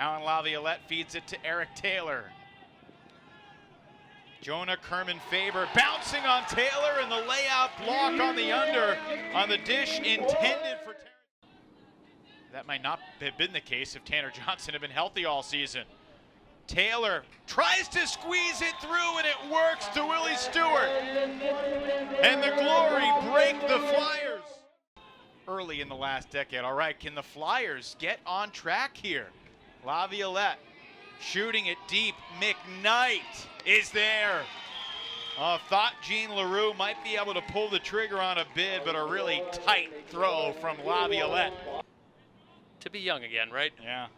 Alan Laviolette feeds it to Eric Taylor. Jonah Kerman-Faber bouncing on Taylor, and the layout block on the under on the dish intended for Tanner. That might not have been the case if Tanner Johnson had been healthy all season. Taylor tries to squeeze it through, and it works to Willie Stewart. And the Glory break the Flyers. Early in the last decade. All right, can the Flyers get on track here? Laviolette shooting it deep. McKnight is there. Thought Jean Leroux might be able to pull the trigger on a bid, but a really tight throw from Laviolette. To be young again, right? Yeah.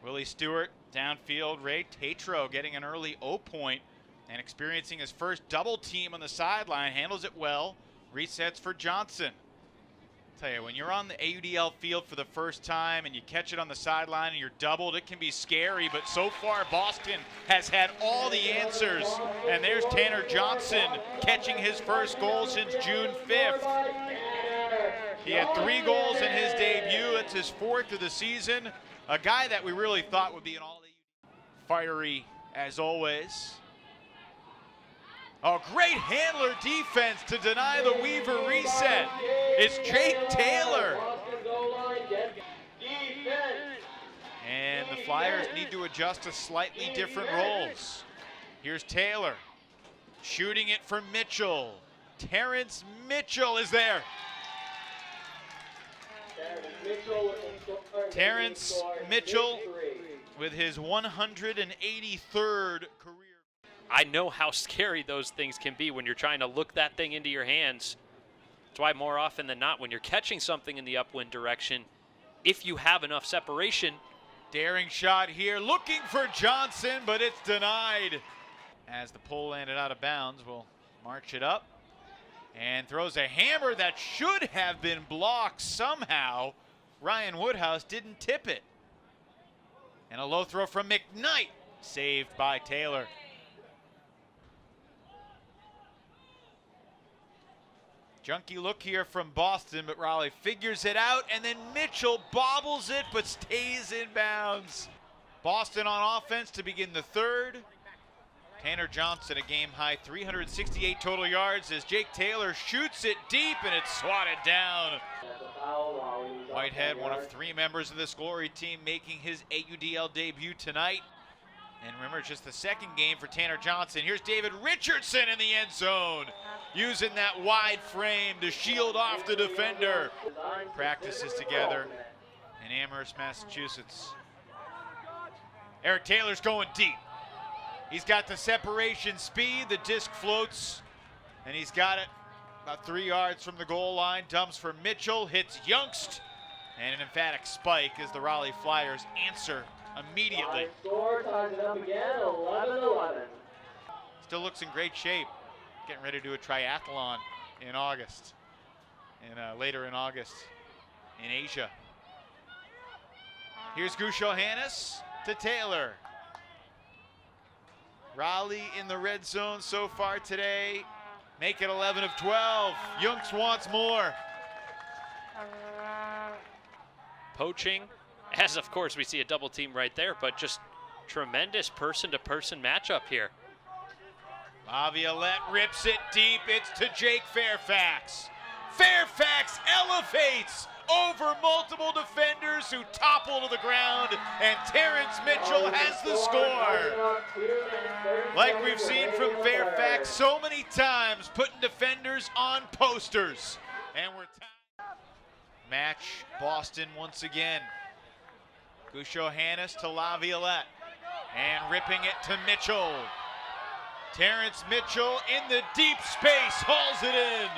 Willie Stewart downfield. Ray Tatro getting an early O point and experiencing his first double team on the sideline. Handles it well. Resets for Johnson. Tell you, when you're on the AUDL field for the first time and you catch it on the sideline and you're doubled, it can be scary, but so far Boston has had all the answers. And there's Tanner Johnson catching his first goal since June 5th. He had 3 goals in his debut. It's his 4th of the season. A guy that we really thought would be an all-AUDL. Fiery as always. Oh, great handler defense to deny the Weaver reset. It's Jake Taylor. And the Flyers need to adjust to slightly different roles. Here's Taylor shooting it for Mitchell. Terrence Mitchell is there. Terrence Mitchell with his 183rd career. I know how scary those things can be when you're trying to look that thing into your hands. That's why more often than not, when you're catching something in the upwind direction, if you have enough separation. Daring shot here, looking for Johnson, but it's denied. As the pull landed out of bounds, we'll march it up. And throws a hammer that should have been blocked somehow. Ryan Woodhouse didn't tip it. And a low throw from McKnight, saved by Taylor. Junky look here from Boston, but Raleigh figures it out, and then Mitchell bobbles it, but stays in bounds. Boston on offense to begin the third. Tanner Johnson, a game-high 368 total yards as Jake Taylor shoots it deep, and it's swatted down. Whitehead, one of 3 members of this Glory team, making his AUDL debut tonight. And remember, it's just the second game for Tanner Johnson. Here's David Richardson in the end zone, using that wide frame to shield off the defender. Practices together in Amherst, Massachusetts. Eric Taylor's going deep. He's got the separation speed, the disc floats, and he's got it about 3 yards from the goal line. Dumps for Mitchell, hits Youngst, and an emphatic spike as the Raleigh Flyers answer immediately. Score, ties it up again, 11-11. Still looks in great shape. Getting ready to do a triathlon in August, and later in August in Asia. Here's Gushohannes to Taylor. Raleigh in the red zone so far today. Make it 11 of 12. Youngst wants more. Poaching, as of course we see a double team right there, but just tremendous person-to-person matchup here. Laviolette rips it deep. It's to Jake Fairfax. Fairfax elevates over multiple defenders who topple to the ground, and Terrence Mitchell has the score. Like we've seen from Fairfax so many times, putting defenders on posters. And we're tied. Match Boston once again. Gushohannes to Laviolette, and ripping it to Mitchell. Terrence Mitchell in the deep space, hauls it in.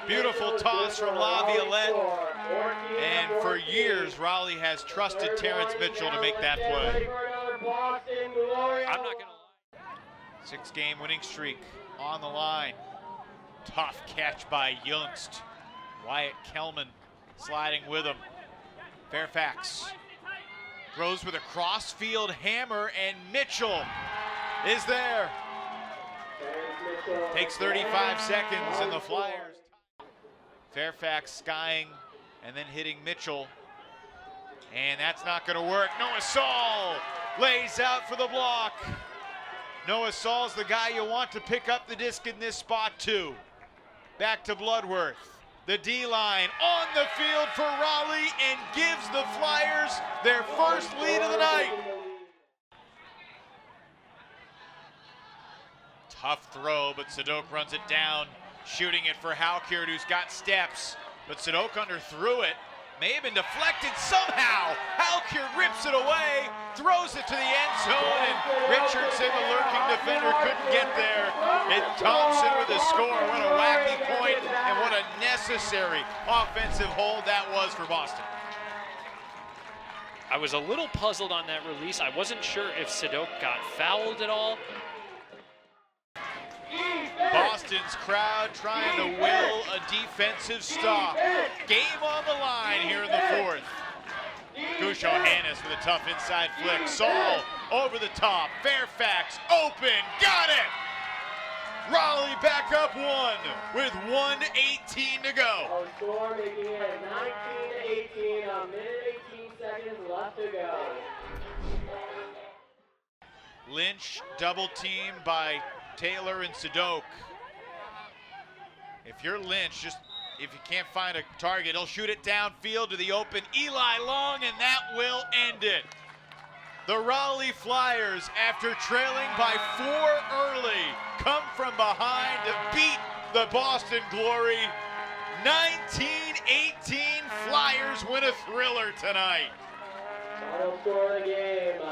Beautiful toss from Laviolette, and for years Raleigh has trusted Terrence Mitchell to make that play. I'm not gonna lie. 6-game winning streak on the line. Tough catch by Youngst. Wyatt Kellman sliding with him. Fairfax throws with a cross-field hammer, and Mitchell is there. Takes 35 seconds, and the Flyers. Fairfax skying and then hitting Mitchell. And that's not going to work. Noah Saul lays out for the block. Noah Saul's the guy you want to pick up the disc in this spot too. Back to Bloodworth. The D-line on the field for Raleigh and gives the Flyers their first lead of the night. Tough throw, but Sadok runs it down. Shooting it for Halkert, who's got steps. But Sadok underthrew it. May have been deflected somehow. Halkert rips it away, throws it to the end zone, and Richardson, the lurking defender, couldn't get there. And Thompson with the score. What a wacky point, and what a necessary offensive hold that was for Boston. I was a little puzzled on that release. I wasn't sure if Sadok got fouled at all. Boston's crowd trying to will a defensive stop. Game on the line here in the fourth. Gusho Hannes with a tough inside flick. Saul over the top. Fairfax open. Got it! Raleigh back up one with 1:18 to go. Our score making it 19-18, a minute 18 seconds left to go. Lynch double teamed by Taylor and Sadok. If you're Lynch, if you can't find a target, he'll shoot it downfield to the open Eli Long, and that will end it. The Raleigh Flyers, after trailing by 4 early, come from behind to beat the Boston Glory. 19-18, Flyers win a thriller tonight. Final score of the game.